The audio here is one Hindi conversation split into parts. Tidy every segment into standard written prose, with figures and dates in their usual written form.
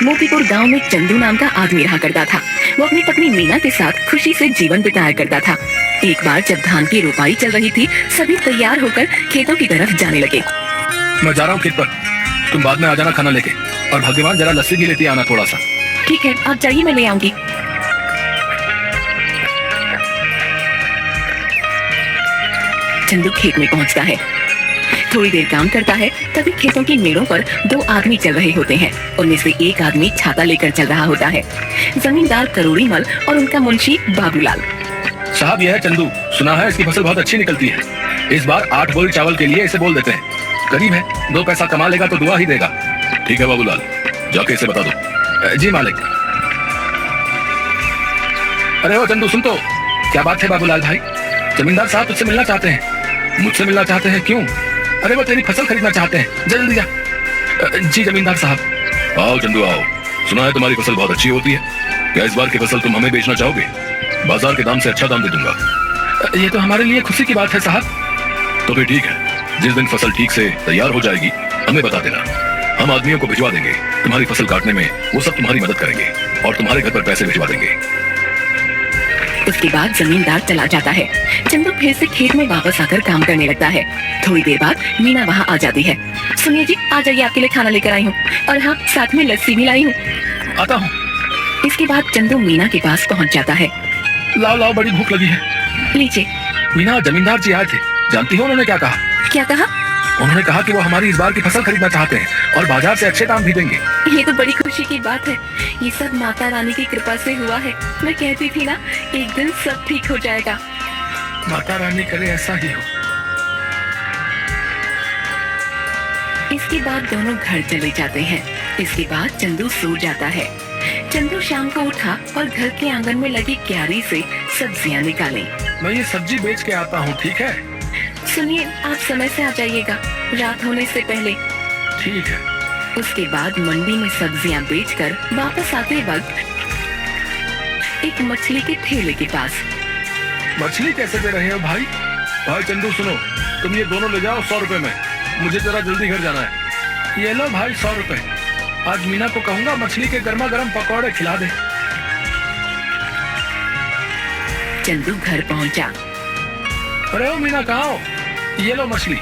मोतीपुर गांव में चंदू नाम का आदमी रहा करता था। वो अपनी पत्नी मीना के साथ खुशी से जीवन बिताया करता था। एक बार जब धान की रोपाई चल रही थी, सभी तैयार होकर खेतों की तरफ जाने लगे। मैं जा रहा हूँ खेत पर, तुम बाद में आ जाना खाना लेके। और भाग्यवान जरा लस्सी भी लेती आना थोड़ा सा। ठीक है, आप जाइए, मैं ले आऊंगी। चंदू खेत में पहुंचता है। थोड़ी देर काम करता है, तभी खेतों की मेड़ों पर दो आदमी चल रहे होते हैं। उनमें से एक आदमी छाता लेकर चल रहा होता है। जमींदार करोड़ी मल और उनका मुंशी बाबूलाल। साहब, यह है चंदू। सुना है इसकी फसल बहुत अच्छी निकलती है। इस बार 8 बोरी चावल के लिए इसे बोल देते हैं। गरीब है, 2 पैसा कमा लेगा तो दुआ ही देगा। ठीक है बाबूलाल, जाके इसे बता दो। जी मालिक। अरे ओ चंदू, सुन तो। क्या बात है बाबूलाल भाई? जमींदार साहब तुझसे मिलना चाहते हैं। मुझसे मिलना चाहते हैं? क्यों? अरे वो तेरी फसल खरीदना चाहते हैं, जल्दी जा। जी जमींदार साहब। आओ चंदू आओ, सुना है तुम्हारी फसल बहुत अच्छी होती है। क्या इस बार की फसल तुम हमें बेचना चाहोगे? बाजार के दाम से अच्छा दाम दे दूंगा। ये तो हमारे लिए खुशी की बात है साहब। तो फिर ठीक है, जिस दिन फसल ठीक से तैयार हो जाएगी हमें बता देना। हम आदमियों को भिजवा देंगे तुम्हारी फसल काटने में। वो सब तुम्हारी मदद करेंगे और तुम्हारे घर पर पैसे भिजवा देंगे। उसके बाद जमींदार चला जाता है। चंदू फिर से खेत में वापस आकर काम करने लगता है। थोड़ी देर बाद मीना वहाँ आ जाती है। सुनिए जी, आ जाइए, आपके लिए खाना लेकर आई हूँ, और हाँ, साथ में लस्सी भी लाई हूँ। आता हूँ। इसके बाद चंदू मीना के पास पहुँच जाता है। लाओ लाओ, बड़ी भूख लगी है। लीजिए। मीना, जमींदार जी आए थे, जानती हो उन्होंने क्या कहा? क्या कहा? उन्होंने कहा कि वो हमारी इस बार की फसल खरीदना चाहते हैं और बाजार से अच्छे दाम भी देंगे। ये तो बड़ी खुशी की बात है। ये सब माता रानी की कृपा से हुआ है। मैं कहती थी ना, एक दिन सब ठीक हो जाएगा। माता रानी करे ऐसा ही हो। इसके बाद दोनों घर चले जाते हैं। इसके बाद चंदू सो जाता है। चंदू शाम को उठा और घर के आंगन में लगी क्यारी से सब्जियां निकाली। मैं ये सब्जी बेच के आता हूँ, ठीक है? सुनिए, आप समय से आ जाइएगा, रात होने से पहले। ठीक है। उसके बाद मंडी में सब्जियां बेचकर वापस आते वक्त एक मछली के ठेले के पास। मछली कैसे दे रहे हो भाई? भाई चंदू सुनो, तुम ये दोनों ले जाओ 100 रुपए में। मुझे जरा जल्दी घर जाना है। ये लो भाई 100 रुपए। आज मीना को कहूंगा मछली के गर्मा गर्म पकौड़े खिला दे। चंदू घर पहुंचा। अरे ओ मीना, कहाँ हो? ये लो मछली।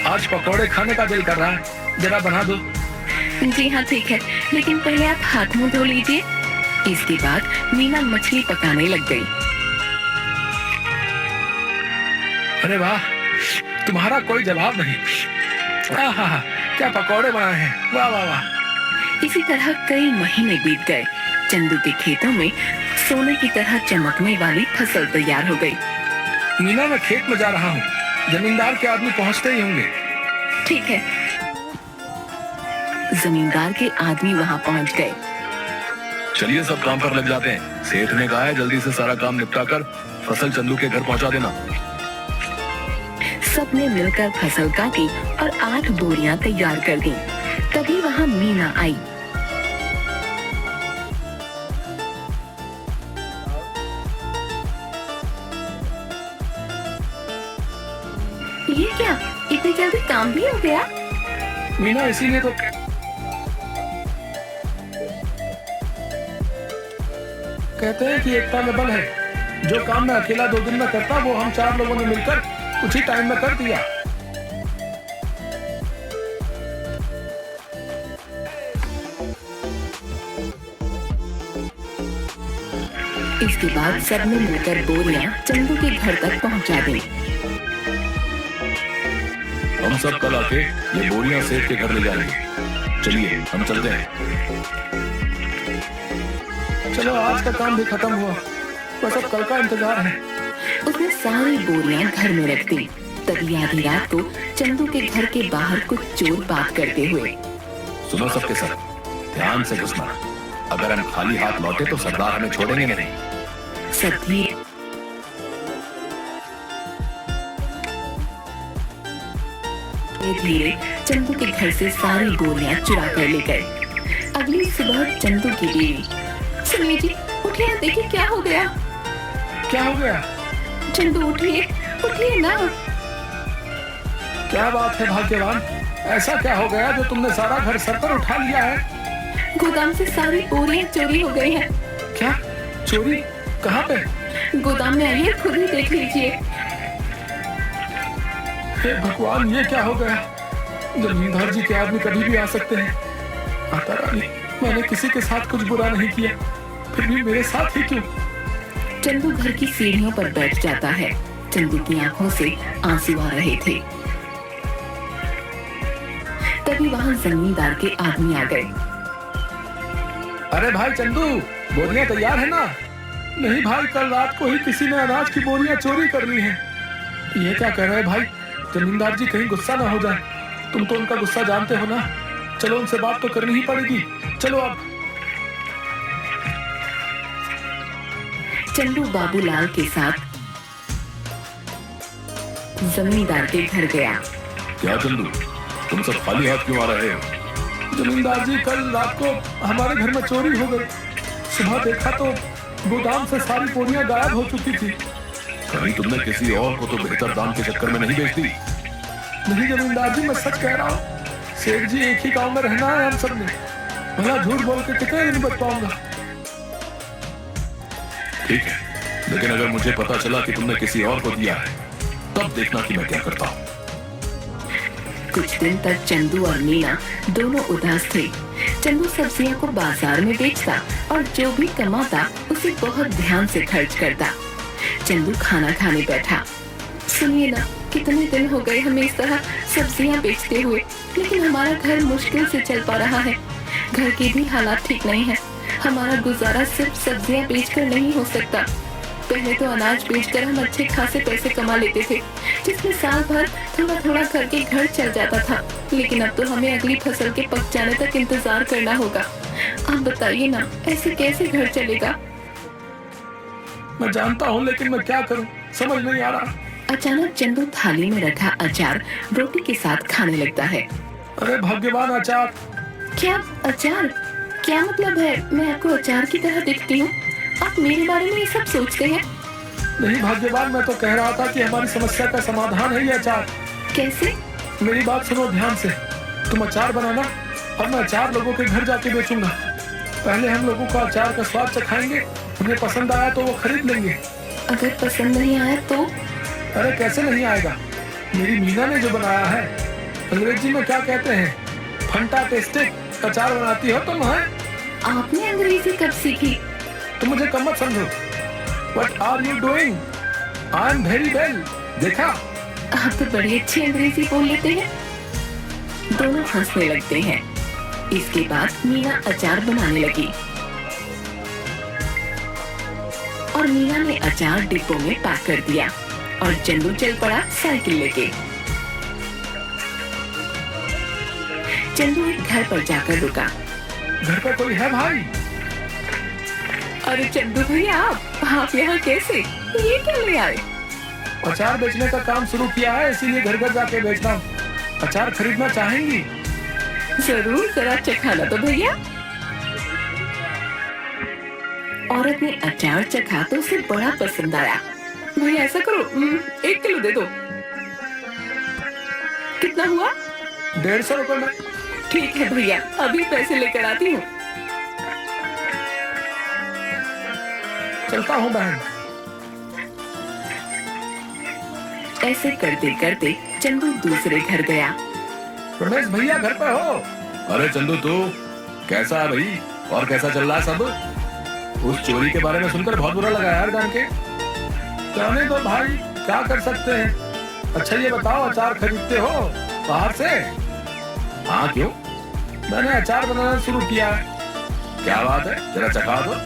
आज पकौड़े खाने का दिल कर रहा है, जरा बना दो। जी हाँ ठीक है, लेकिन पहले आप हाथ मुंह धो लीजिए। इसके बाद मीना मछली पकाने लग गई। अरे वाह, तुम्हारा कोई जवाब नहीं। आहा, क्या पकौड़े बनाए हैं, वाह वाह वाह। इसी तरह कई महीने बीत गए। चंदू के खेतों में सोने की तरह चमकने वाली फसल तैयार हो गई। मीना, मैं खेत में जा रहा हूँ, जमींदार के आदमी पहुँचते ही होंगे। ठीक है। जमींदार के आदमी वहाँ पहुँच गए। चलिए सब काम पर लग जाते हैं। सेठ ने कहा है जल्दी से सारा काम निपटा कर फसल चंदू के घर पहुँचा देना। सबने मिलकर फसल काटी और 8 बोरियां तैयार कर दी। तभी वहाँ मीना आई। ये क्या, इतनी जल्दी काम भी हो गया? मीना, इसीलिए तो कहते हैं कि एकता में बल है। जो काम मैं अकेला 2 दिन में करता, वो हम 4 लोगों ने मिलकर कुछ ही टाइम में कर दिया। इसके बाद सबने मिलकर बोरियां चंदू के घर तक पहुंचा दी। हम सब कल आके ये बोरियां सेठ के घर ले जाएंगे। चलिए हम चलते हैं। चलो, आज का काम भी खत्म हुआ, बस अब कल का इंतजार है। उसने सारी बोरियां घर में रख दी। तभी आधी रात को चंदू के घर के बाहर कुछ चोर बात करते हुए। सुनो सबके सब, ध्यान से घुसना। अगर हम खाली हाथ लौटे तो सरदार हमें छोड़ेंगे नहीं। सब धीरे धीरे चंदू के घर से सारी बोरियां चुरा कर ले गए। अगली सुबह चंदू की बीवी, सुनिए जी, उठिए, देखिए क्या हो गया। क्या हो गया? चंदू उठिए, उठिए ना। क्या बात है भाग्यवान, ऐसा क्या हो गया जो तुमने सारा घर सर पर उठा लिया है? गोदाम से सारी बोरियां चोरी हो गई हैं। क्या चोरी? कहाँ पे? गोदाम में आइए, खुद ही देख लीजिए। हे भगवान, ये क्या हो गया? जमींदार जी के आदमी कभी भी आ सकते हैं। माता रानी, मैंने किसी के साथ कुछ बुरा नहीं किया, फिर भी मेरे साथ ही क्यों? चंदू घर की सीढ़ियों पर बैठ जाता है। चंदू की आंखों से आंसू आ रहे थे। तभी वहां जमींदार के आदमी आ गए। अरे भाई चंदू, बोरियां तैयार है ना? नहीं भाई, कल रात को ही किसी ने अनाज की बोरियां चोरी कर ली हैं। ये क्या कर रहे हैं भाई? जमींदार जी कहीं गुस्सा ना हो जाए। तुम तो उनका गुस्सा जानते हो ना। चलो उनसे बात तो करनी ही पड़ेगी। चलो अब। चंदू बाबूलाल के साथ जमींदार के घर गया। क्या चंदू, तुम सब खाली हाथ क्यों आ रहे हो? जमींदार जी, कल रात को हमारे घर में चोरी हो गई। सुबह देखा तो गोदाम से सारी बोरियां गायब हो चुकी थी। कहीं तुमने किसी और को तो बेहतर दाम के चक्कर में नहीं बेच दी? नहीं जमींदार जी, मैं सच कह रहा हूँ। सेठ जी, एक ही गांव में रहना है हम सब ने। भला झूठ बोल के कितने दिन बच पाऊंगा? ठीक है, लेकिन अगर मुझे पता चला कि तुमने किसी और को दिया है, तब देखना कि मैं क्या करता हूँ। कुछ दिन तक चंदू और मीना दोनों उदास थे। चंदू सब्जियां को बाजार में बेचता और जो भी कमाता उसे बहुत ध्यान से खर्च करता। चंदू खाना खाने बैठा। सुनिए ना, कितने दिन हो गए हमें इस तरह सब्जियां बेचते हुए, लेकिन हमारा घर मुश्किल से चल पा रहा है। घर के भी हालात ठीक नहीं है। हमारा गुजारा सिर्फ सब्जियां बेचकर नहीं हो सकता। पहले तो अनाज बेचकर हम अच्छे खासे पैसे कमा लेते थे, जिसमें साल भर थोड़ा थोड़ा करके घर चल जाता था। लेकिन अब तो हमें अगली फसल के पक जाने तक इंतजार करना होगा। आप बताइए ना, ऐसे कैसे घर चलेगा? मैं जानता हूँ, लेकिन मैं क्या करूँ, समझ नहीं आ रहा। अचानक चंदू थाली में रखा अचार रोटी के साथ खाने लगता है। अरे भाग्यवान अचार! क्या अचार? क्या मतलब है? मैं आपको अचार की तरह दिखती हूँ? आप मेरे बारे में ये सब सोचते हैं? नहीं भाग्यवान, मैं तो कह रहा था कि हमारी समस्या का समाधान है ये अचार। कैसे? मेरी बात सुनो ध्यान से। तुम अचार बनाना और मैं अचार लोगों के घर जाके बेचूंगा। पहले हम लोगों को अचार का स्वाद चखाएंगे, उन्हें पसंद आया तो वो खरीद लेंगे। अगर पसंद नहीं आया तो? अरे कैसे नहीं आएगा? मेरी मीना ने जो बनाया है, अंग्रेजी में क्या कहते हैं, फंटास्टिक अचार बनाती हो तुम। है आपने अंग्रेजी कब सीखी? तुम मुझे कम मत समझो। What are you doing? I am very well. देखा? आप तो बड़ी अच्छी अंग्रेजी बोल लेते हैं। दोनों हंसने लगते हैं। इसके बाद मीना अचार बनाने लगी और मीना ने अचार डिब्बों में पैक कर दिया और चंदू चल पड़ा साइकिल लेके। चंदू एक घर पर जाकर रुका। घर पर कोई है भाई? अरे चंदू भैया, आप यहाँ कैसे? ये क्या ले आए? अचार बेचने का काम शुरू किया है, इसीलिए घर घर जाके बेच रहा हूँ। अचार खरीदना चाहेंगी? जरूर, जरा चखाना तो भैया। औरत ने अचार चखा तो उसे बड़ा पसंद आया। भैया ऐसा करो, 1 किलो दे दो। कितना हुआ? 150 रुपए में। ठीक है भैया, अभी पैसे लेकर आती हूँ। चलता हूँ बहन। ऐसे करते करते चंदू दूसरे घर गया। रमेश भैया घर पे हो? अरे चंदू, तू कैसा है भाई? और कैसा चल रहा है सब? उस चोरी के बारे में सुनकर बहुत बुरा लगा यार जान के। जाने दो भाई, क्या कर सकते हैं। अच्छा ये बताओ, अचार खरीदते हो बाहर से? हाँ, क्यों? मैंने अचार बनाना शुरू किया है। क्या बात है, जरा चखा दो।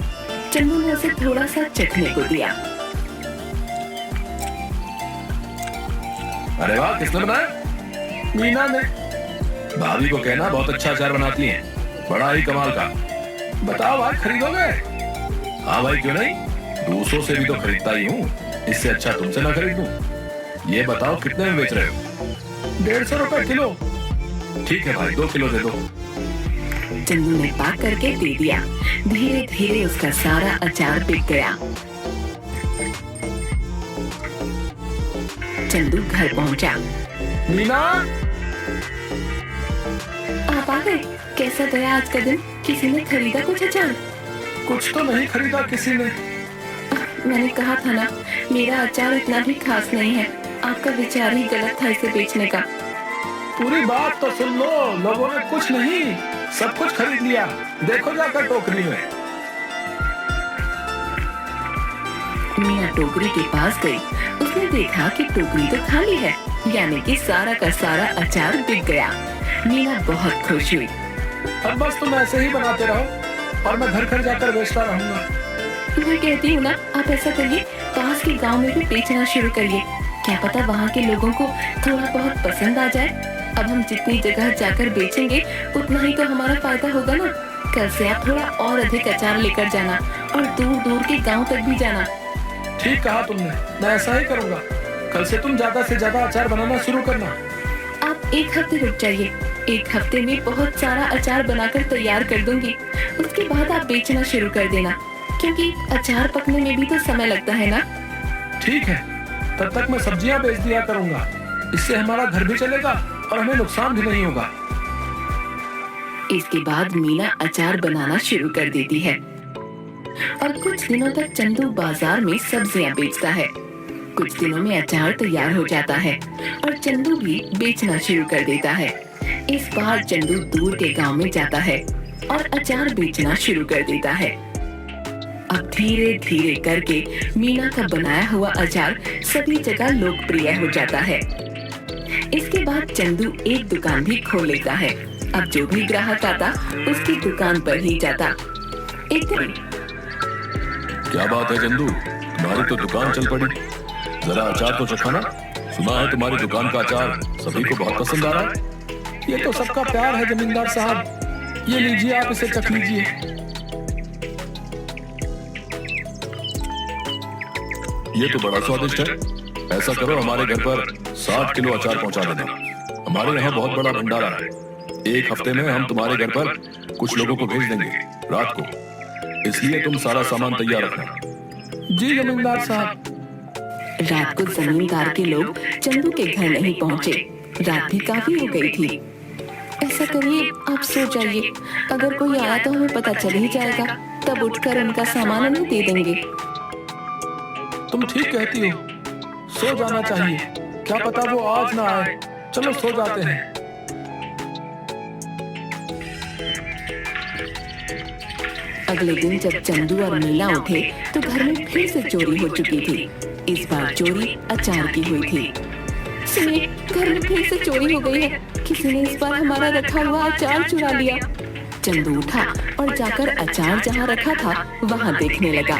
चंदू ने उसे थोड़ा सा चखने को दिया। अरे वाह, किसने बनाया? मीना ने। भाभी को कहना बहुत अच्छा अचार बनाती हैं, बड़ा ही कमाल का। बताओ भाई, खरीदोगे? हाँ भाई, क्यों नहीं, दूसरों से भी तो खरीदता ही हूँ, इससे अच्छा तुमसे ना खरीदूं। ये बताओ कितने में बेच रहे हो? 150 रुपए किलो। ठीक है भाई, 2 किलो दे दो। चंदू ने पैक करके दे दिया। धीरे धीरे उसका सारा अचार बिक गया। चंदू घर पहुंचा। मीना, आप आ गए। कैसा गया आज का दिन? किसी ने खरीदा कुछ अचार? कुछ तो नहीं खरीदा किसी ने। मैंने कहा था ना, मेरा अचार इतना भी खास नहीं है। आपका विचार ही गलत था इसे बेचने का। पूरी बात तो सुन लो। लोगों ने कुछ नहीं सब कुछ खरीद लिया। देखो जाकर टोकरी में। मीना टोकरी के पास गई। उसने देखा कि टोकरी तो खाली है, यानी कि सारा का सारा अचार बिक गया। मीना बहुत खुश हुई। अब बस तुम ऐसे ही बनाते रहो और मैं घर घर जाकर बेचता रहूंगा। मैं कहती हूँ ना, आप ऐसा करिए, पास के गांव में भी बेचना शुरू करिए। क्या पता वहाँ के लोगों को थोड़ा बहुत पसंद आ जाए। अब हम जितनी जगह जाकर बेचेंगे उतना ही तो हमारा फायदा होगा ना। कल से आप थोड़ा और अधिक अचार लेकर जाना और दूर दूर के गांव तक भी जाना। ठीक कहा तुमने, मैं ऐसा ही करूंगा। कल से तुम ज्यादा से ज्यादा अचार बनाना शुरू करना। आप एक हफ्ते रुक जाइए। एक हफ्ते में बहुत सारा अचार बनाकर तैयार कर दूंगी। उसके बाद आप बेचना शुरू कर देना, क्योंकि अचार पकने में भी तो समय लगता है ना। ठीक है, तब तक मैं सब्जियां बेच दिया करूंगा। इससे हमारा घर भी चलेगा और हमें नुकसान भी नहीं होगा। इसके बाद मीना अचार बनाना शुरू कर देती है और कुछ दिनों तक चंदू बाजार में सब्जियां बेचता है। कुछ दिनों में अचार तैयार हो जाता है और चंदू भी बेचना शुरू कर देता है। इस बार चंदू दूर के गांव में जाता है और अचार बेचना शुरू कर देता है। अब धीरे धीरे करके मीना का बनाया हुआ अचार सभी जगह लोकप्रिय हो जाता है। इसके बाद चंदू एक दुकान भी खोल लेता है। अब जो भी ग्राहक आता उसकी दुकान पर ही जाता। एक दिन क्या बात है चंदू, तुम्हारी तो दुकान चल पड़ी। जरा अचार तो चखाना। सुना है तुम्हारी दुकान का अचार सभी को बहुत पसंद आ रहा है। ये तो सबका प्यार है जमींदार साहब। ये लीजिए, आप इसे चख लीजिए। ये तो बड़ा स्वादिष्ट है। ऐसा करो, हमारे घर पर 60 किलो अचार पहुंचा देना। हमारे यहाँ बहुत बड़ा भंडारा है। एक हफ्ते में हम तुम्हारे घर पर कुछ लोगों को भेज देंगे रात को, इसलिए तुम सारा सामान तैयार रखना। जी जमींदार साहब। रात को जमींदार के लोग चंदू के घर नहीं पहुँचे। रात भी काफी हो गई थी। ऐसा करिए, आप सो जाइए। अगर कोई आया तो हमें पता चल ही जाएगा, तब उठकर उनका सामान उन्हें दे देंगे। तुम ठीक कहती हो, सो जाना चाहिए। क्या पता वो आज ना आए। चलो सो जाते हैं। अगले दिन जब चंदू और मीना उठे तो घर में फिर से चोरी हो चुकी थी। इस बार चोरी अचार की हुई थी। सुनिए, घर में फिर से चोरी हो गई है। किसी ने इस बार हमारा रखा हुआ अचार चुरा लिया। चंदू उठा और जाकर अचार जहाँ रखा था वहाँ देखने लगा।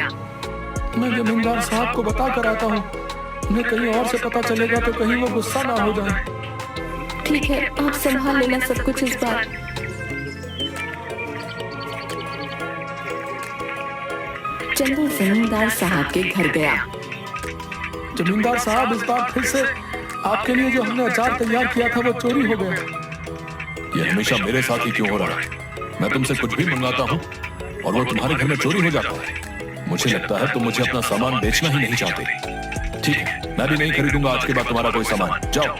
मैं जमींदार साहब को बता कर आता हूँ। उन्हें कहीं और से पता चलेगा तो कहीं वो गुस्सा ना हो जाए। ठीक है, आप संभाल लेना सब कुछ इस बार। चंदू जमींदार साहब के घर गया। जमींदार साहब, इस बार फिर से आपके लिए जो हमने अचार तैयार किया था वो चोरी हो गया। ये हमेशा मेरे साथ ही क्यों हो रहा है? मैं तुमसे कुछ भी मंगाता हूँ और वो तुम्हारे घर में चोरी हो जाता है। मुझे लगता है तुम मुझे अपना सामान बेचना ही नहीं चाहते। ठीक है, मैं भी नहीं खरीदूंगा आज के बाद तुम्हारा कोई सामान। जाओ।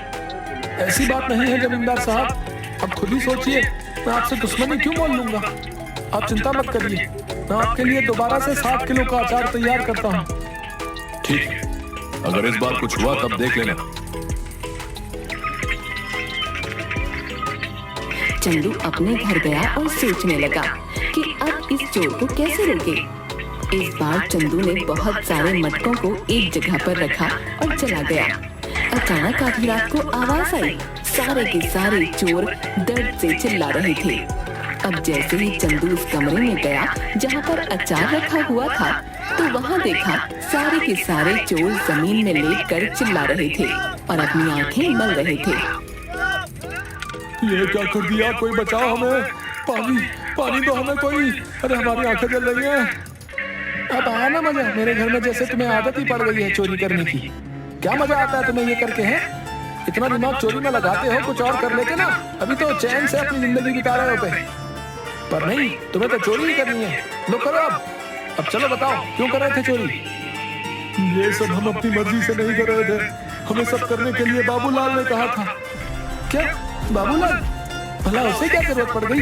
ऐसी बात नहीं है जमींदार साहब, अब खुद ही सोचिए। मैं आपसे दुश्मनी क्यों बोल लूंगा। आप चिंता मत करिए, मैं आपके लिए दोबारा से 60 किलो का अचार तैयार करता हूँ। ठीक है, अगर इस बार कुछ हुआ तब देख लेना। चंदू अपने घर गया और सोचने लगा कि अब इस चोर को कैसे रोके। इस बार चंदू ने बहुत सारे मटकों को एक जगह पर रखा और चला गया। अचानक आधी रात को आवाज आई। सारे के सारे चोर दर्द से चिल्ला रहे थे। अब जैसे ही चंदू उस कमरे में गया जहाँ पर अचार रखा हुआ था, तो वहाँ देखा सारे के सारे चोर जमीन में लेटकर चिल्ला रहे थे और अपनी आंखें मल रहे थे। ये क्या कर दिया? कोई बचाओ हमें। पानी पानी दो हमें कोई। अरे हमारी आंखें जल रही हैं। अब आया ना मजा? मेरे घर में जैसे तुम्हें आदत ही पड़ गई है चोरी करने की। क्या मजा आता है तुम्हें ये करके? है इतना दिमाग चोरी में लगाते हो, कुछ और कर लेते ना। अभी तो चैन से अपनी जिंदगी बिता रहे हो पे। पर नहीं, तुम्हें तो चोरी ही करनी है। लो करो अब चलो बताओ, क्यों कर रहे थे चोरी? ये सब हम अपनी मर्जी से नहीं कर रहे थे। हमें सब करने के लिए बाबूलाल ने कहा था। क्या बाबूलाल? भला उसे क्या जरूरत पड़ गई?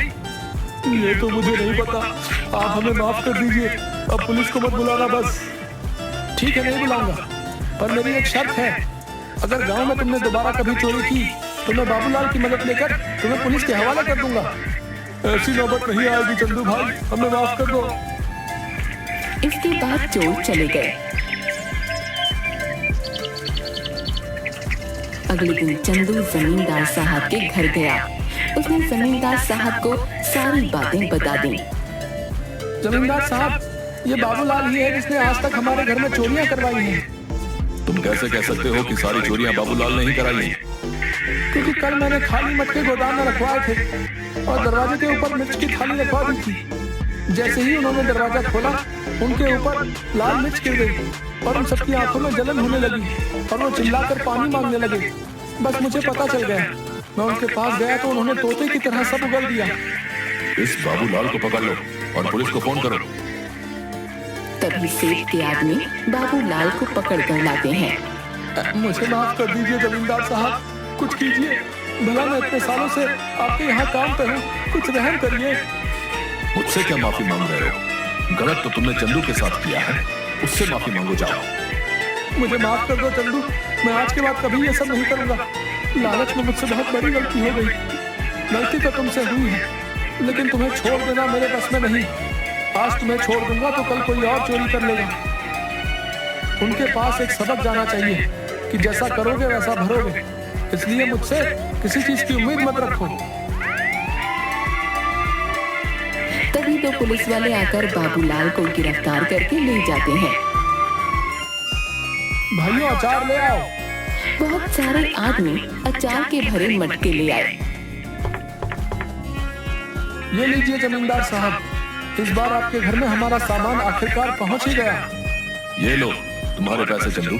ये तो मुझे नहीं पता। आप हमें माफ कर दीजिए। अब पुलिस को मत बुलाना बस। ठीक है, नहीं बुलाऊंगा, पर मेरी एक शर्त है। अगर गांव में तुमने दोबारा कभी चोरी की तो मैं बाबूलाल की मदद लेकर तुम्हें पुलिस के हवाले कर दूंगा। ऐसी नौबत नहीं आएगी चंदू भाई, हमें माफ कर दो। इसके बाद चोर चले गए। अगले दिन चंदू जमींदार साहब के घर गया। उसने जमींदार साहब को सारी बातें बता दी। जमींदार साहब, ये बाबूलाल ही है जिसने आज तक हमारे घर में चोरियां करवाई हैं। तुम कैसे कह सकते हो कि सारी चोरियां बाबूलाल ने ही कराई हैं? क्योंकि कल मैंने खाली मटके गोदाम में रखवाए थे और दरवाजे के ऊपर मिर्च की थाली रखवा दी थी। जैसे ही उन्होंने दरवाजा खोला, उनके ऊपर लाल मिर्च गिर गई और उन सबकी आंखों में जलन होने लगी और वो चिल्लाकर पानी मांगने लगे। बस मुझे पता चल गया। मैं उनके पास गया तो उन्होंने तोते की तरह सब उगल दिया। इस बाबूलाल को पकड़ लो और पुलिस को फोन करो। तभी सेठ के आदमी बाबूलाल को पकड़ कर लाते हैं। मुझे माफ कर दीजिए जमींदार साहब, कुछ कीजिए। भला मैं इतने सालों से आपके यहाँ काम पे हूँ, कुछ रहम करिए। मुझसे क्या माफी मांग रहे हो? गलत तो तुमने चंदू के साथ किया है, उससे माफी मांगो जाओ। मुझे माफ कर दो चंदू, मैं आज के बाद कभी ये सब नहीं करूंगा। लालच में मुझसे बहुत बड़ी गलती हो गई। गलती तो तुमसे हुई है, लेकिन तुम्हें छोड़ देना मेरे बस में नहीं। आज तुम्हें छोड़ दूंगा तो कल कोई और चोरी कर लेगा। उनके पास एक सबक जाना चाहिए कि जैसा करोगे वैसा भरोगे। इसलिए मुझसे किसी चीज की उम्मीद मत रखो। तभी तो पुलिस वाले आकर बाबूलाल को गिरफ्तार करके ले जाते हैं। भाइयों, अचार ले आओ। बहुत सारे आदमी अचार के भरे मटके ले आए। ये लीजिए जमींदार साहब, इस बार आपके घर में हमारा सामान आखिरकार पहुंच ही गया। ये लो तुम्हारे पैसे चंदू।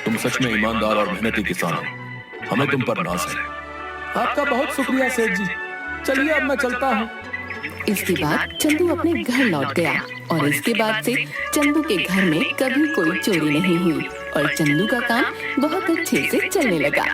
तुम सच में ईमानदार और मेहनती किसान हो, हमें तुम पर नाज है। आपका बहुत शुक्रिया सेठ जी। चलिए अब मैं चलता हूँ। इसके बाद चंदू अपने घर लौट गया और इसके बाद से चंदू के घर में कभी कोई चोरी नहीं हुई और चंदू का काम बहुत अच्छे से चलने लगा।